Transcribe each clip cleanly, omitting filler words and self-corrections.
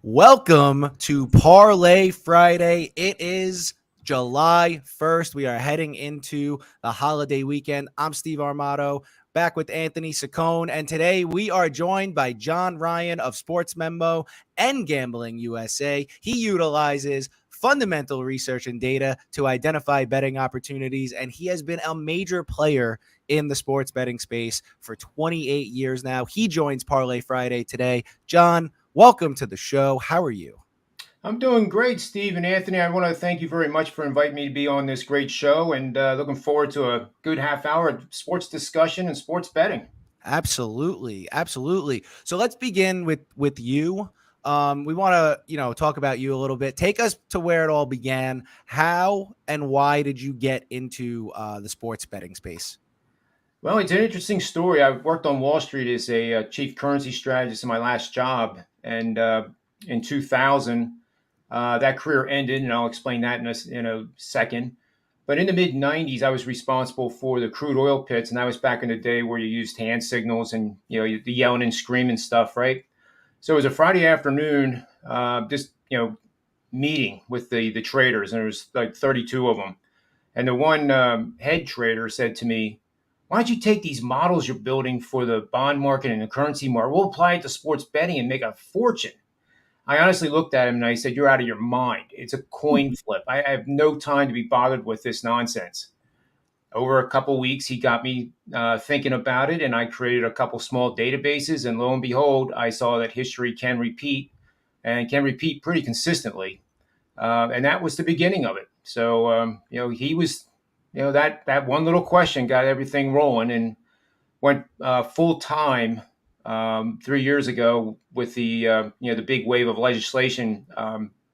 Welcome to Parlay Friday. It is July 1st. We are heading into the holiday weekend. I'm Steve Armato, back with Anthony Saccone, and today we are joined by John Ryan of Sports Memo and Gambling USA. He utilizes fundamental research and data to identify betting opportunities, and he has been a major player in the sports betting space for 28 years now. He joins Parlay Friday today. John, welcome to the show. How are you? I'm doing great, Steve and Anthony. I want to thank you very much for inviting me to be on this great show and looking forward to a good half hour of sports discussion and sports betting. Absolutely, absolutely. So let's begin with you. We want to talk about you a little bit. Take us to where it all began. How and why did you get into the sports betting space? Well, it's an interesting story. I worked on Wall Street as a chief currency strategist in my last job. And in 2000, that career ended, and I'll explain that in a second. But in the mid 90s, I was responsible for the crude oil pits. And that was back in the day where you used hand signals and, the yelling and screaming stuff, right? So it was a Friday afternoon, just meeting with the traders, and there was like 32 of them. And the one head trader said to me, "Why don't you take these models you're building for the bond market and the currency market? We'll apply it to sports betting and make a fortune." I honestly looked at him and I said, "You're out of your mind. It's a coin flip. I have no time to be bothered with this nonsense." Over a couple weeks, he got me thinking about it, and I created a couple small databases. And lo and behold, I saw that history can repeat and can repeat pretty consistently. And that was the beginning of it. So, he was, that one little question got everything rolling and went full time 3 years ago with the big wave of legislation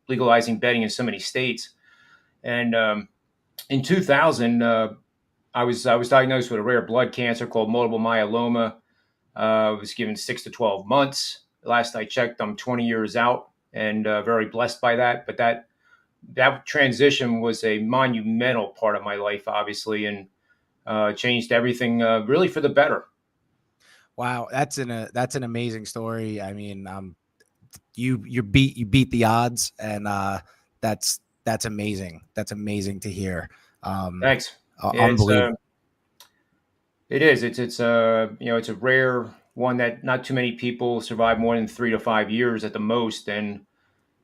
legalizing betting in so many states. And in 2000, I was diagnosed with a rare blood cancer called multiple myeloma. I was given 6 to 12 months. Last I checked, I'm 20 years out, and very blessed by that. But that transition was a monumental part of my life, obviously, and changed everything really for the better. Wow, that's an amazing story. I mean, you beat the odds, and that's amazing. That's amazing to hear. Um, Thanks. It's Unbelievable. it is. It's a rare one that not too many people survive more than 3 to 5 years at the most. And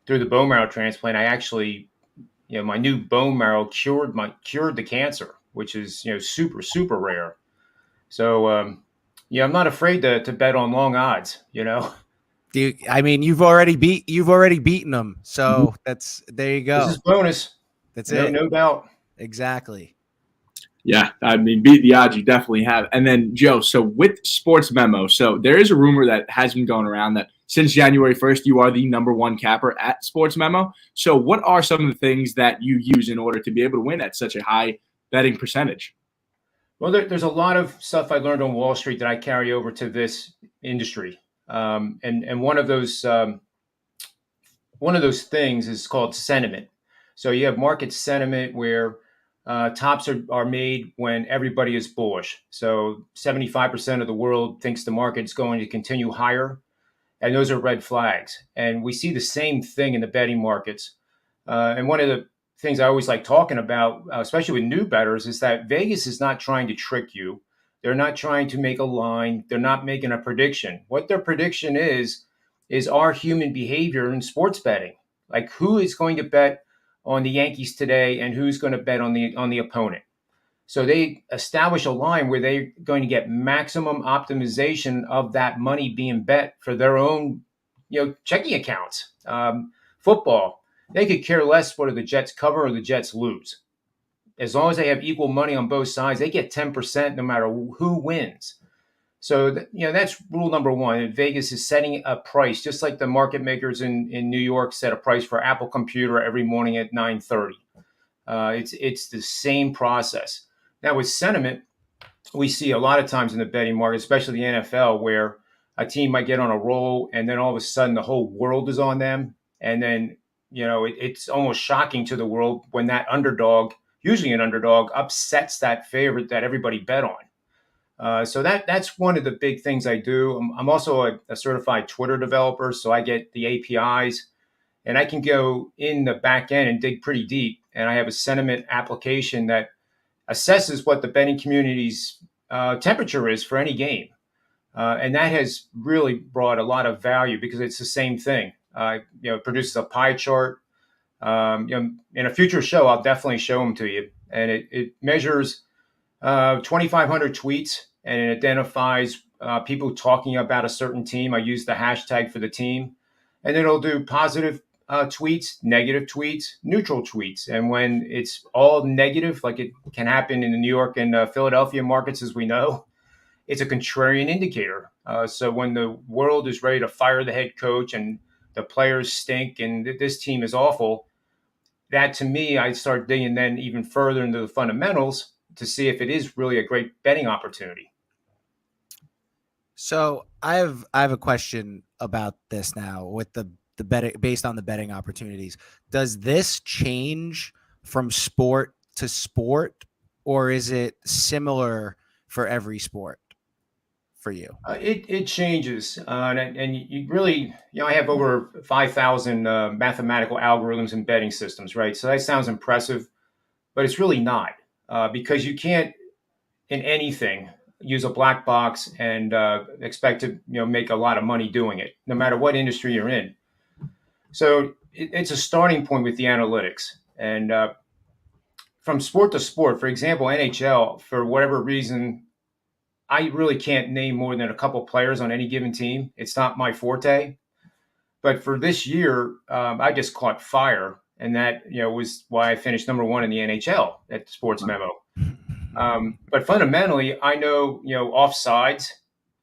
through the bone marrow transplant, I actually, my new bone marrow cured the cancer, which is super super rare. So I'm not afraid to bet on long odds. I mean, you've already beaten them, so that's there you This go. is bonus. That's No, it. no doubt. Exactly. Yeah, I mean, beat the odds, you definitely have. And then, Joe, so with Sports Memo, so there is a rumor that has been going around that since January 1st, you are the number one capper at Sports Memo. So, what are some of the things that you use in order to be able to win at such a high betting percentage? Well, there's a lot of stuff I learned on Wall Street that I carry over to this industry, and one of those things is called sentiment. So you have market sentiment where tops are made when everybody is bullish. So 75% of the world thinks the market's going to continue higher, and those are red flags. And we see the same thing in the betting markets. And one of the things I always like talking about, especially with new bettors, is that Vegas is not trying to trick you. They're not trying to make a line. They're not making a prediction. What their prediction is our human behavior in sports betting. Like who is going to bet on the Yankees today and who's going to bet on the opponent. So they establish a line where they're going to get maximum optimization of that money being bet for their own, checking accounts. Football, they could care less whether the Jets cover or the Jets lose. As long as they have equal money on both sides, they get 10% no matter who wins. So, that's rule number one. Vegas is setting a price, just like the market makers in New York set a price for Apple Computer every morning at 9:30. It's the same process. Now with sentiment, we see a lot of times in the betting market, especially the NFL, where a team might get on a roll and then all of a sudden the whole world is on them. And then, it's almost shocking to the world when that underdog, usually an underdog, upsets that favorite that everybody bet on. So that's one of the big things I do. I'm also a certified Twitter developer, so I get the APIs, and I can go in the back end and dig pretty deep. And I have a sentiment application that assesses what the betting community's temperature is for any game. And that has really brought a lot of value because it's the same thing. It produces a pie chart. In a future show, I'll definitely show them to you. And it measures 2,500 tweets, and it identifies people talking about a certain team. I use the hashtag for the team, and it'll do positive tweets, negative tweets, neutral tweets. And when it's all negative, like it can happen in the New York and Philadelphia markets, as we know, it's a contrarian indicator. So when the world is ready to fire the head coach and the players stink and this team is awful, that to me, I start digging then even further into the fundamentals to see if it is really a great betting opportunity. So I have a question about this now with the betting based on the betting opportunities. Does this change from sport to sport, or is it similar for every sport for you? It changes, and you really, I have over 5,000 mathematical algorithms and betting systems, right? So that sounds impressive, but it's really not, because you can't in anything use a black box and expect to make a lot of money doing it, no matter what industry you're in. So it's a starting point with the analytics, and from sport to sport. For example, NHL, for whatever reason, I really can't name more than a couple players on any given team. It's not my forte. But for this year, I just caught fire, and that was why I finished number one in the NHL at Sports Memo. But fundamentally, I know offsides.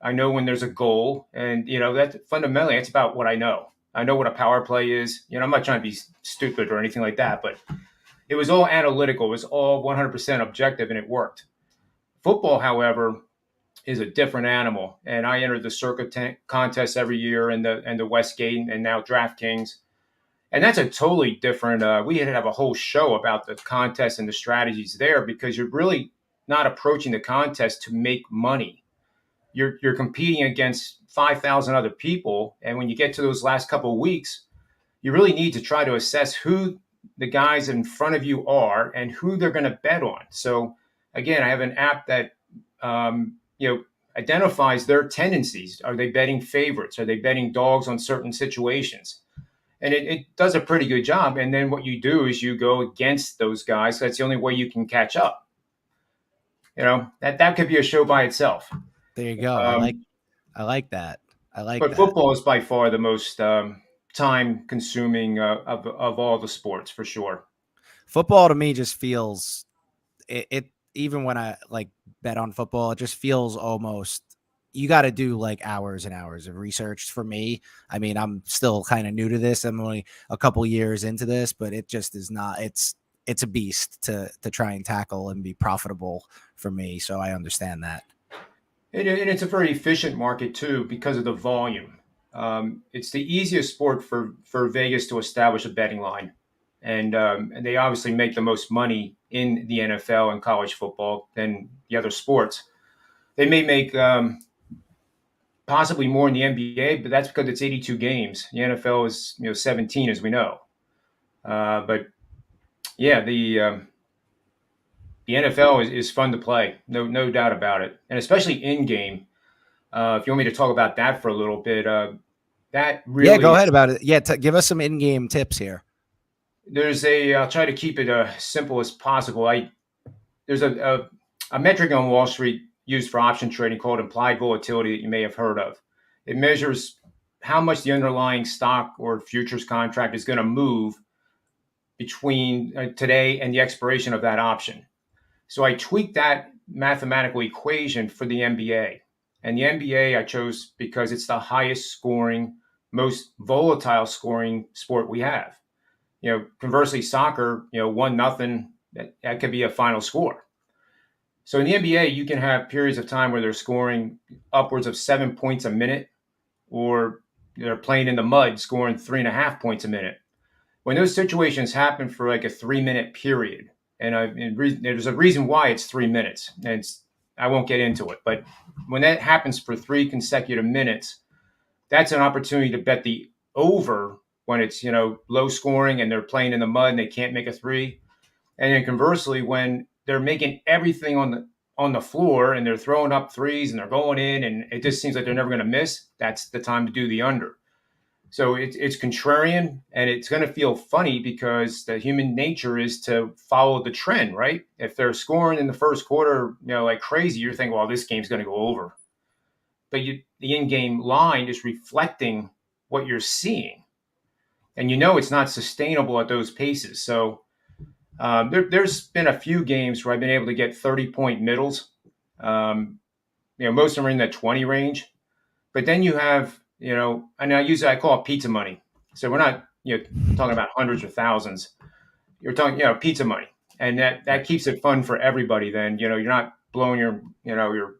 I know when there's a goal, and that fundamentally it's about what I know. I know what a power play is. I'm not trying to be stupid or anything like that, but it was all analytical. It was all 100% objective, and it worked. Football, however, is a different animal, and I entered the circuit contest every year, and the Westgate, and now DraftKings, and that's a totally different. We had to have a whole show about the contest and the strategies there, because you're really not approaching the contest to make money. You're competing against 5,000 other people, and when you get to those last couple of weeks, you really need to try to assess who the guys in front of you are and who they're going to bet on. So again, I have an app that identifies their tendencies. Are they betting favorites? Are they betting dogs on certain situations? And it does a pretty good job. And then what you do is you go against those guys. That's the only way you can catch up. That could be a show by itself. There you go. I like that. But football is by far the most time consuming of all the sports, for sure. Football to me just feels it even when I bet on football, it just feels almost you got to do like hours and hours of research for me. I mean, I'm still kind of new to this. I'm only a couple years into this, but it just is not. It's a beast to try and tackle and be profitable for me. So I understand that. And it's a very efficient market too because of the volume. It's the easiest sport for Vegas to establish a betting line, and they obviously make the most money in the NFL and college football than the other sports. They may make possibly more in the NBA, but that's because it's 82 games. The NFL is 17, as we know. But yeah, the NFL is fun to play, no doubt about it, and especially in game. If you want me to talk about that for a little bit, that really go ahead about it. Yeah, give us some in-game tips here. I'll try to keep it simple as possible. There's a metric on Wall Street used for option trading called implied volatility that you may have heard of. It measures how much the underlying stock or futures contract is going to move between today and the expiration of that option. So I tweaked that mathematical equation for the NBA. And the NBA I chose because it's the highest scoring, most volatile scoring sport we have. Conversely, soccer, 1-0, that could be a final score. So in the NBA, you can have periods of time where they're scoring upwards of 7 points a minute, or they're playing in the mud, scoring 3.5 points a minute. When those situations happen for like a 3-minute period, and there's a reason why it's 3 minutes, and I won't get into it. But when that happens for 3 consecutive minutes, that's an opportunity to bet the over when it's, low scoring and they're playing in the mud and they can't make a three. And then conversely, when they're making everything on the floor and they're throwing up threes and they're going in and it just seems like they're never going to miss, that's the time to do the under. So it's contrarian and it's going to feel funny because the human nature is to follow the trend, right? If they're scoring in the first quarter, like crazy, you're thinking, well, this game's going to go over. But the in-game line is reflecting what you're seeing. And it's not sustainable at those paces. So there's been a few games where I've been able to get 30-point middles. Most of them are in the 20 range. But then you have, and I call it pizza money. So we're not, talking about hundreds or thousands. You're talking, pizza money. And that keeps it fun for everybody then. You're not blowing your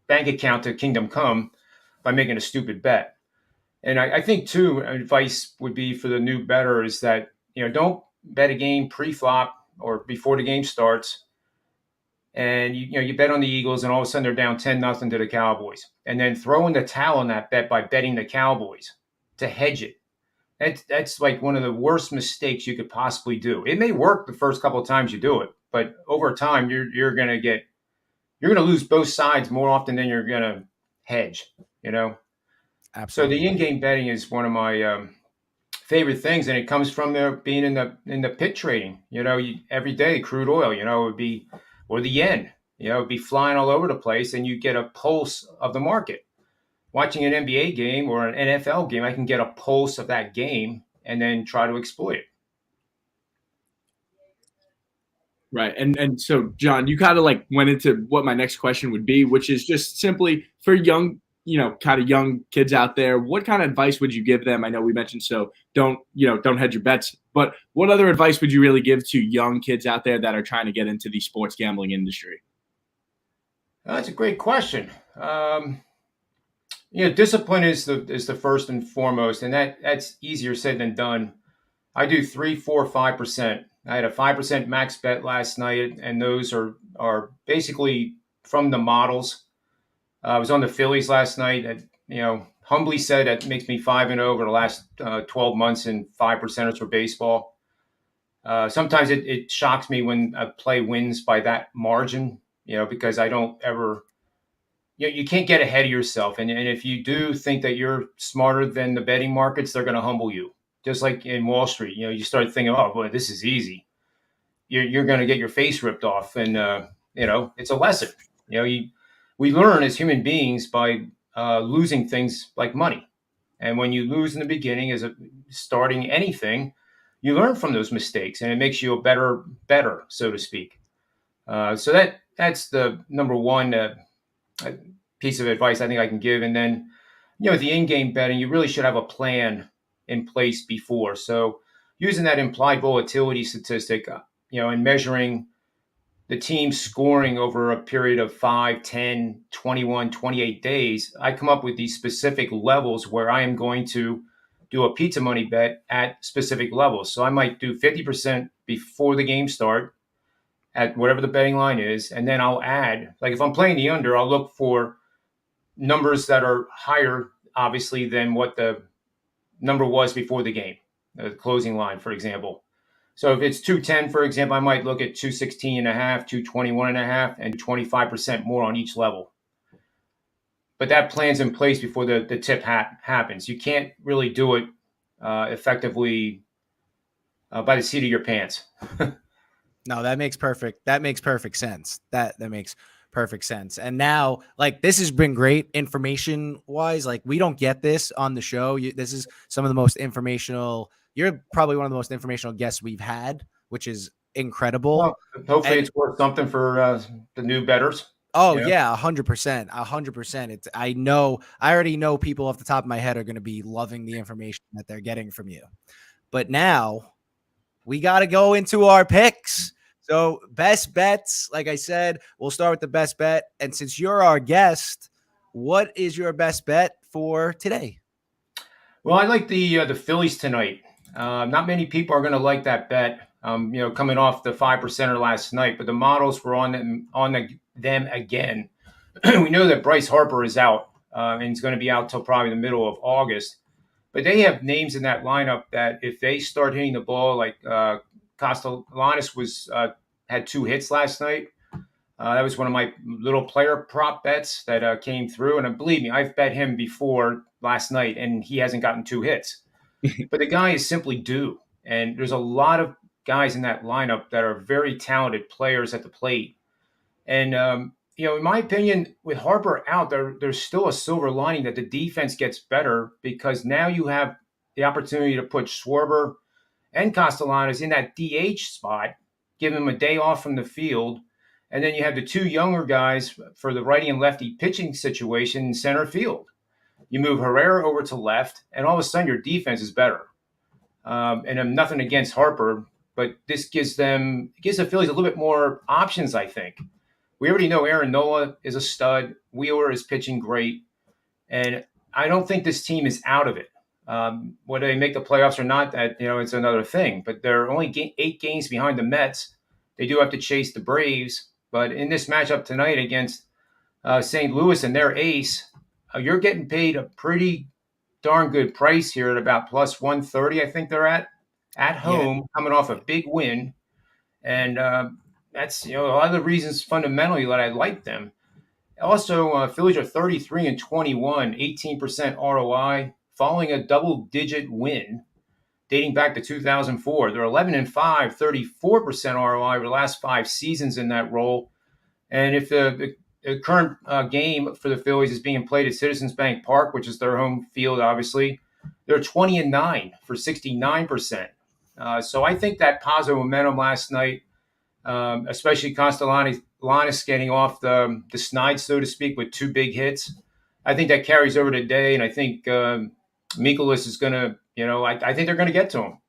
bank account to kingdom come by making a stupid bet. And I think, too, advice would be for the new bettor is that, don't bet a game pre-flop or before the game starts. And, you bet on the Eagles and all of a sudden they're down 10-0 to the Cowboys. And then throw in the towel on that bet by betting the Cowboys to hedge it. That's like one of the worst mistakes you could possibly do. It may work the first couple of times you do it, but over time you're going to lose both sides more often than you're going to hedge, Absolutely. So the in-game betting is one of my favorite things, and it comes from being in the pit trading. Every day crude oil, it would be, or the yen, it'd be flying all over the place, and you get a pulse of the market. Watching an NBA game or an NFL game, I can get a pulse of that game and then try to exploit it. Right. And so, John, you kind of like went into what my next question would be, which is just simply for young, kind of young kids out there, what kind of advice would you give them? I know we mentioned, so don't hedge your bets, but what other advice would you really give to young kids out there that are trying to get into the sports gambling industry? That's a great question. Discipline is the first and foremost, and that's easier said than done. I do 3, 4, 5%. I had a 5% max bet last night, and those are basically from the models. I was on the Phillies last night. And, humbly said that makes me 5-0 over the last 12 months in 5%ers for baseball. Sometimes it shocks me when a play wins by that margin, because I don't ever. You can't get ahead of yourself. And if you do think that you're smarter than the betting markets, they're going to humble you. Just like in Wall Street, you start thinking, oh, boy, this is easy. You're going to get your face ripped off. And, it's a lesson. We learn as human beings by losing things like money. And when you lose in the beginning as starting anything, you learn from those mistakes and it makes you a better, so to speak. So that's the number one piece of advice I think I can give. And then, the in-game betting, you really should have a plan in place before. So using that implied volatility statistic, and measuring the team scoring over a period of 5, 10, 21, 28 days, I come up with these specific levels where I am going to do a pizza money bet at specific levels. So I might do 50% before the game start at whatever the betting line is. And then I'll add, like if I'm playing the under, I'll look for numbers that are higher, obviously, than what the number was before the game, the closing line, for example. So if it's 210, for example, I might look at 216 and a half, 221 and a half, and 25% more on each level. But that plan's in place before the tip happens. You can't really do it effectively by the seat of your pants. No, that makes perfect sense. That makes perfect sense. And now, like, this has been great information wise. Like, we don't get this on the show. This is some of the most informational. You're probably one of the most informational guests we've had, which is incredible. Well, hopefully it's worth something for the new bettors. Oh yeah, 100%, 100%. I already know people off the top of my head are going to be loving the information that they're getting from you. But now we got to go into our picks. So best bets, like I said, we'll start with the best bet. And since you're our guest, what is your best bet for today? Well, I like the Phillies tonight. Not many people are going to like that bet. Coming off the 5%er last night, but the models were on them again. we know that Bryce Harper is out and he's going to be out till probably the middle of August. But they have names in that lineup that if they start hitting the ball, like Castellanos had 2 hits last night. That was one of my little player prop bets that came through. And believe me, I've bet him before last night, and he hasn't gotten 2 hits. But the guy is simply due. And there's a lot of guys in that lineup that are very talented players at the plate. And, in my opinion, with Harper out, there's still a silver lining that the defense gets better because now you have the opportunity to put Schwarber and Castellanos in that DH spot, give him a day off from the field. And then you have the 2 younger guys for the righty and lefty pitching situation in center field. You move Herrera over to left, and all of a sudden your defense is better. And I'm nothing against Harper, but this gives the Phillies a little bit more options, I think. We already know Aaron Nola is a stud. Wheeler is pitching great. And I don't think this team is out of it. Whether they make the playoffs or not, it's another thing. But they're only 8 games behind the Mets. They do have to chase the Braves. But in this matchup tonight against St. Louis and their ace, you're getting paid a pretty darn good price here at about plus 130, I think they're at home, coming off a big win. And that's a lot of the reasons fundamentally that I like them. Also, Phillies are 33-21, 18% ROI, following a double-digit win dating back to 2004. They're 11-5, 34% ROI over the last 5 seasons in that role. And if the current game for the Phillies is being played at Citizens Bank Park, which is their home field, obviously, they're 20-9 for 69%. So I think that positive momentum last night, especially Castellanos getting off the snide, so to speak, with 2 big hits, I think that carries over today. And I think Mikolas is going to, I think they're going to get to him.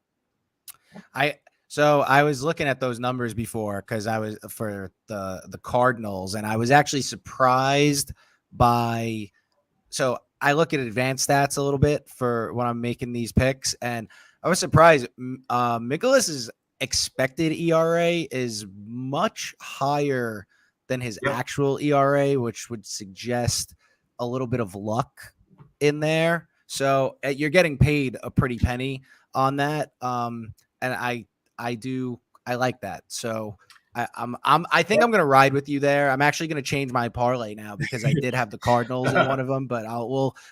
So I was looking at those numbers before because I was for the Cardinals, and I was actually surprised by. So I look at advanced stats a little bit for when I'm making these picks, and I was surprised. Mikolas's expected ERA is much higher than his actual ERA, which would suggest a little bit of luck in there. So you're getting paid a pretty penny on that, and I like that. So I think I'm going to ride with you there. I'm actually going to change my parlay now because I did have the Cardinals in one of them, but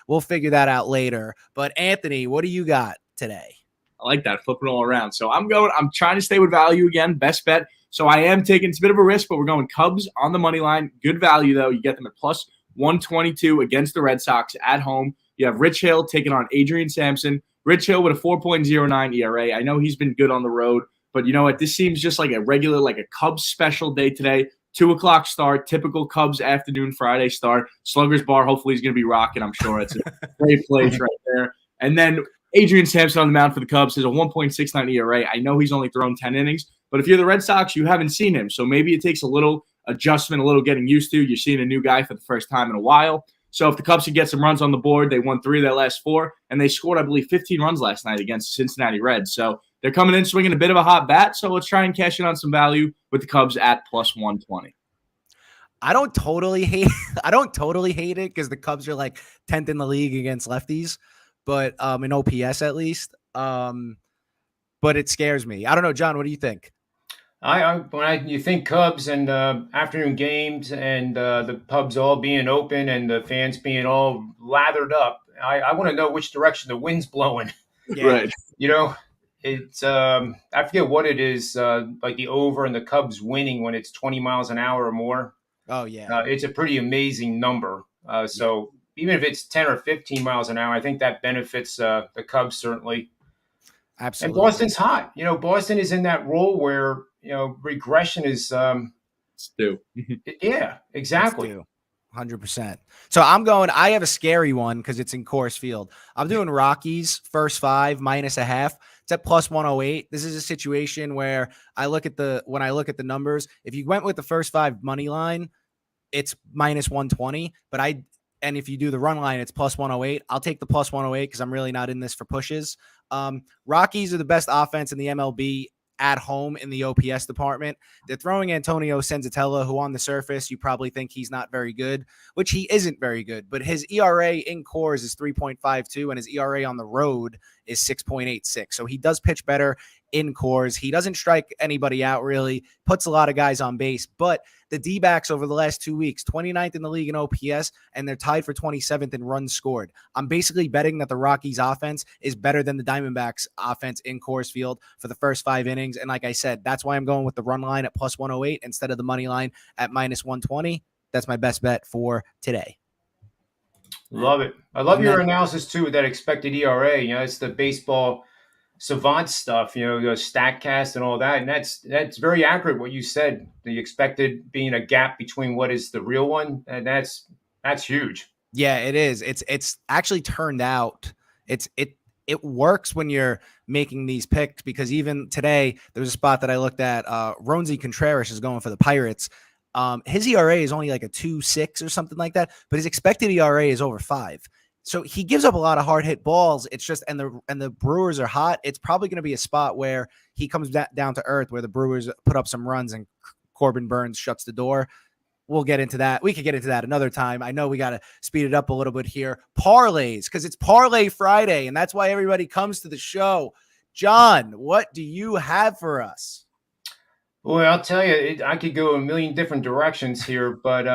we'll figure that out later. But Anthony, what do you got today? I like that, flipping all around. So I'm trying to stay with value again, best bet. So I am taking, it's a bit of a risk, but we're going Cubs on the money line. Good value though. You get them at plus 122 against the Red Sox at home. You have Rich Hill taking on Adrian Sampson. Rich Hill with a 4.09 ERA. I know he's been good on the road, but you know what? This seems just like a Cubs special day today. 2:00 start, typical Cubs afternoon Friday start. Slugger's Bar, hopefully he's going to be rocking, I'm sure. It's a great place right there. And then Adrian Sampson on the mound for the Cubs has a 1.69 ERA. I know he's only thrown 10 innings, but if you're the Red Sox, you haven't seen him. So maybe it takes a little adjustment, a little getting used to. You're seeing a new guy for the first time in a while. So if the Cubs could get some runs on the board, they won 3 of their last 4, and they scored, I believe, 15 runs last night against the Cincinnati Reds. So they're coming in swinging a bit of a hot bat. So let's try and cash in on some value with the Cubs at plus 120. I don't totally hate it because the Cubs are like 10th in the league against lefties, but in OPS at least. But it scares me. I don't know, John. What do you think? You think Cubs and afternoon games and the pubs all being open and the fans being all lathered up, I want to know which direction the wind's blowing. Yeah. Right. It's I forget what it is, like the over and the Cubs winning when it's 20 miles an hour or more. Oh yeah. It's a pretty amazing number. So even if it's 10 or 15 miles an hour, I think that benefits the Cubs certainly. Absolutely. And Boston's hot. Boston is in that role where regression is Stu. Yeah, exactly. 100%. So I have a scary one because it's in Coors Field. I'm doing Rockies first 5 -0.5. It's at plus 108. This is a situation where when I look at the numbers, if you went with the first 5 money line, it's minus 120, and if you do the run line, it's plus 108. I'll take the plus 108 because I'm really not in this for pushes. Rockies are the best offense in the MLB at home in the OPS department. They're throwing Antonio Senzatella, who on the surface you probably think he's not very good, which he isn't very good, but his ERA in Coors is 3.52 and his ERA on the road is 6.86. So he does pitch better in Coors. He doesn't strike anybody out really, puts a lot of guys on base, but the D-backs over the last 2 weeks, 29th in the league in OPS, and they're tied for 27th in runs scored. I'm basically betting that the Rockies offense is better than the Diamondbacks offense in Coors Field for the first 5 innings. And like I said, that's why I'm going with the run line at plus 108 instead of the money line at minus 120. That's my best bet for today. Love it. I love your analysis too with that expected ERA. It's the baseball savant stuff, the StatCast and all that. And that's very accurate what you said. The expected being a gap between what is the real one. And that's huge. Yeah, it is. It's actually turned out it works when you're making these picks, because even today there was a spot that I looked at. Ronzi Contreras is going for the Pirates. His ERA is only like a 2.6 or something like that, but his expected ERA is over 5. So he gives up a lot of hard hit balls. It's just, and the Brewers are hot. It's probably going to be a spot where he comes down to earth, where the Brewers put up some runs and Corbin Burns shuts the door. We'll get into that. We could get into that another time. I know we got to speed it up a little bit here. Parlays, because it's Parlay Friday, and that's why everybody comes to the show. John, what do you have for us? Boy, I'll tell you, I could go a million different directions here, but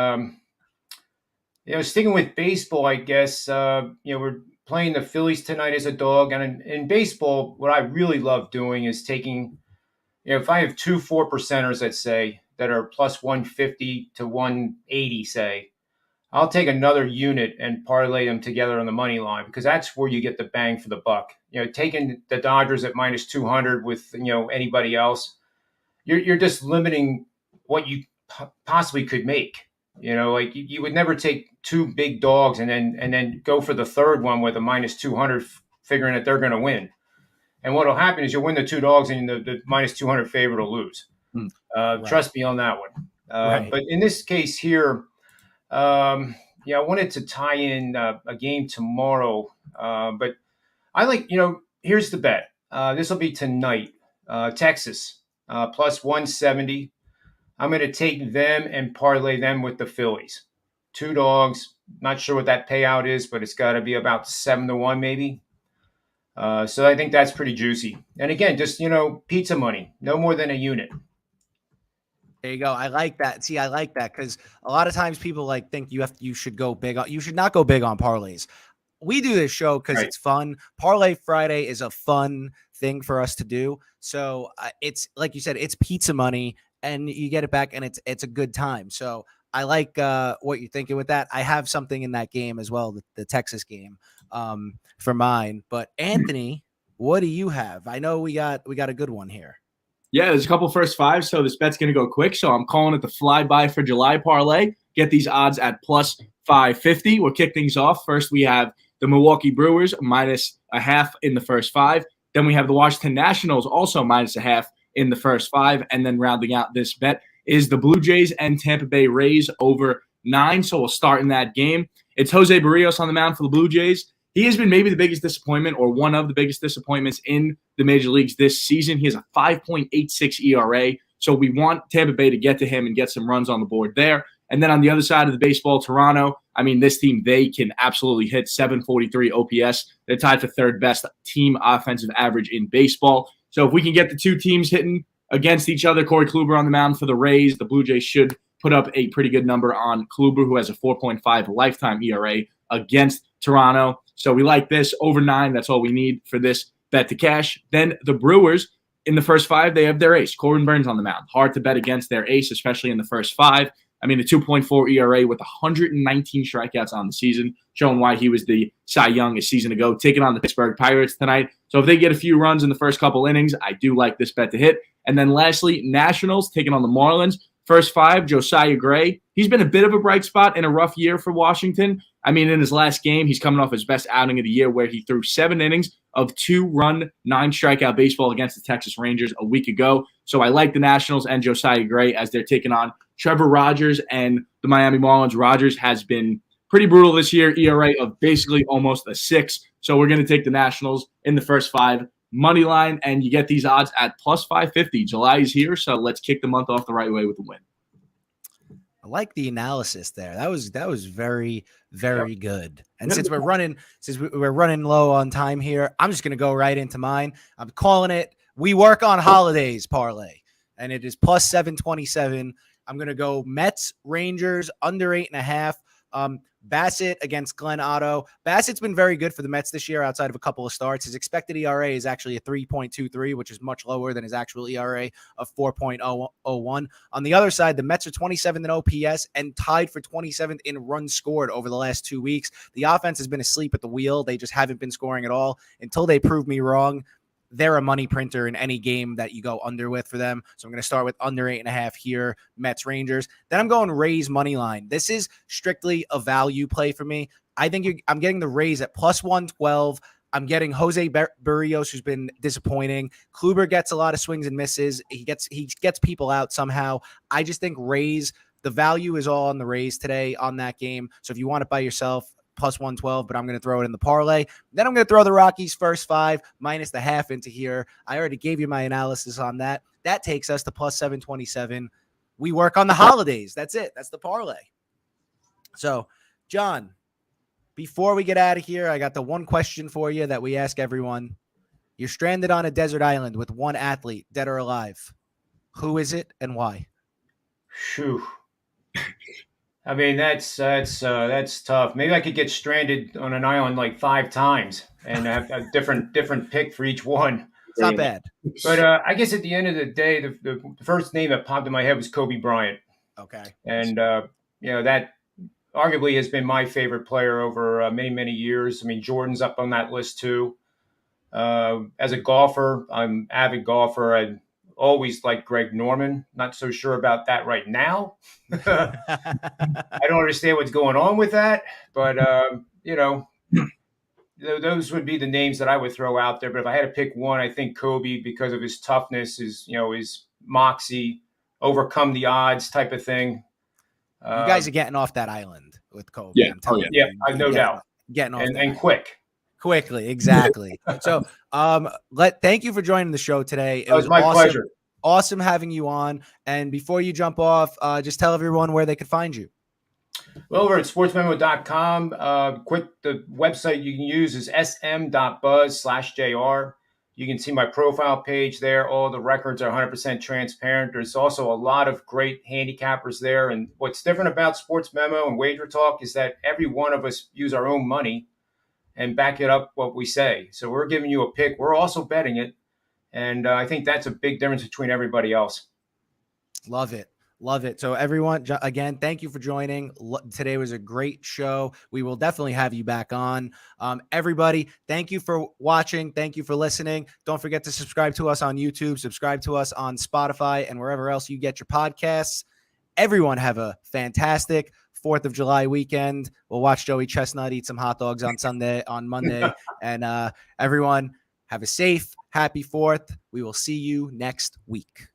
sticking with baseball, I guess, we're playing the Phillies tonight as a dog. And in baseball, what I really love doing is taking, if I have 2 4%ers, let's say, that are plus 150 to 180, say, I'll take another unit and parlay them together on the money line, because that's where you get the bang for the buck. Taking the Dodgers at minus 200 with, anybody else, you're just limiting what you possibly could make. Like you would never take 2 big dogs and then go for the third one with a minus 200, figuring that they're going to win. And what will happen is you'll win the 2 dogs and the minus 200 favorite will lose. Right. Trust me on that one. Right. But in this case here, I wanted to tie in a game tomorrow. But I like, here's the bet. This will be tonight. Texas plus 170. I'm going to take them and parlay them with the Phillies. 2 dogs. Not sure what that payout is, but it's got to be about 7-1 maybe. So I think that's pretty juicy. And again, just, pizza money. No more than a unit. There you go. I like that. See, I like that, because a lot of times people think you should go big on. You should not go big on parlays. We do this show because It's fun. Parlay Friday is a fun thing for us to do. So it's like you said, it's pizza money, and you get it back, and it's a good time. So I like what you're thinking with that. I have something in that game as well, the Texas game, for mine. But Anthony, what do you have? I know we got a good one here. Yeah, there's a couple first 5, so this bet's going to go quick. So I'm calling it the flyby for July parlay. Get these odds at plus 550. We'll kick things off. First, we have the Milwaukee Brewers minus a half in the first 5. Then we have the Washington Nationals also minus a half in the first 5. And then rounding out this bet is the Blue Jays and Tampa Bay Rays over 9. So we'll start in that game. It's Jose Barrios on the mound for the Blue Jays. He has been maybe the biggest disappointment, or one of the biggest disappointments in the major leagues this season. He has a 5.86 ERA. So we want Tampa Bay to get to him and get some runs on the board there. And then on the other side of the baseball, Toronto, this team, they can absolutely hit 743 OPS. They're tied for 3rd best team offensive average in baseball. So if we can get the 2 teams hitting against each other, Corey Kluber on the mound for the Rays, the Blue Jays should put up a pretty good number on Kluber, who has a 4.5 lifetime ERA against Toronto. So we like this over 9. That's all we need for this bet to cash. Then the Brewers, in the first 5, they have their ace, Corbin Burns on the mound. Hard to bet against their ace, especially in the first 5. The 2.4 ERA with 119 strikeouts on the season, showing why he was the Cy Young a season ago, taking on the Pittsburgh Pirates tonight. So if they get a few runs in the first couple innings, I do like this bet to hit. And then lastly, Nationals taking on the Marlins. First 5, Josiah Gray. He's been a bit of a bright spot in a rough year for Washington. In his last game, he's coming off his best outing of the year, where he threw 7 innings of 2-run, 9-strikeout baseball against the Texas Rangers a week ago. So I like the Nationals and Josiah Gray as they're taking on Trevor Rogers and the Miami Marlins. Rogers has been pretty brutal this year, ERA of basically almost a 6. So we're going to take the Nationals in the first 5, money line, and you get these odds at plus 550. July is here, so let's kick the month off the right way with a win. I like the analysis there. That was very, very good. And since we're running low on time here, I'm just gonna go right into mine. I'm calling it We Work on Holidays parlay, and it is plus 727. I'm gonna go Mets Rangers under 8.5. Bassett against Glenn Otto. Bassett's been very good for the Mets this year outside of a couple of starts. His expected ERA is actually a 3.23, which is much lower than his actual ERA of 4.01. On the other side, the Mets are 27th in OPS and tied for 27th in runs scored over the last 2 weeks. The offense has been asleep at the wheel. They just haven't been scoring at all until they prove me wrong. They're a money printer in any game that you go under with for them. So I'm going to start with under 8.5 here, Mets Rangers. Then I'm going Rays money line. This is strictly a value play for me. I think I'm getting the Rays at plus 112. I'm getting Jose Barrios, who's been disappointing. Kluber gets a lot of swings and misses. He gets people out somehow. I just think Rays, the value is all on the Rays today on that game. So if you want it by yourself, plus 112, but I'm going to throw it in the parlay. Then I'm going to throw the Rockies first 5 minus the half into here. I already gave you my analysis on that. That takes us to plus 727. We work on the holidays. That's it. That's the parlay. So, John, before we get out of here, I got the one question for you that we ask everyone. You're stranded on a desert island with one athlete, dead or alive. Who is it and why? Phew. I mean, that's tough. Maybe I could get stranded on an island like 5 times and have a different pick for each one. It's not bad. But I guess at the end of the day, the first name that popped in my head was Kobe Bryant. Okay. And, that arguably has been my favorite player over many, many years. I mean, Jordan's up on that list too. As a golfer, I'm an avid golfer. I always liked Greg Norman. Not so sure about that right now. I don't understand what's going on with that, but those would be the names that I would throw out there. But if I had to pick one, I think Kobe, because of his toughness, his moxie, overcome the odds type of thing. You guys are getting off that island with Kobe. Yeah. Yeah, I've no doubt. Getting off and quickly, exactly. So, thank you for joining the show today. It was my awesome, pleasure. Awesome having you on. And before you jump off, just tell everyone where they could find you. Well, over at sportsmemo.com, the website you can use is sm.buzz/JR. You can see my profile page there. All the records are 100% transparent. There's also a lot of great handicappers there. And what's different about Sports Memo and Wager Talk is that every one of us use our own money and back it up what we say. So we're giving you a pick. We're also betting it. And I think that's a big difference between everybody else. Love it. Love it. So everyone, again, thank you for joining. Today was a great show. We will definitely have you back on. Everybody, thank you for watching. Thank you for listening. Don't forget to subscribe to us on YouTube, subscribe to us on Spotify and wherever else you get your podcasts. Everyone have a fantastic 4th of July weekend. We'll watch Joey Chestnut eat some hot dogs on Monday. And everyone have a safe, happy 4th. We will see you next week.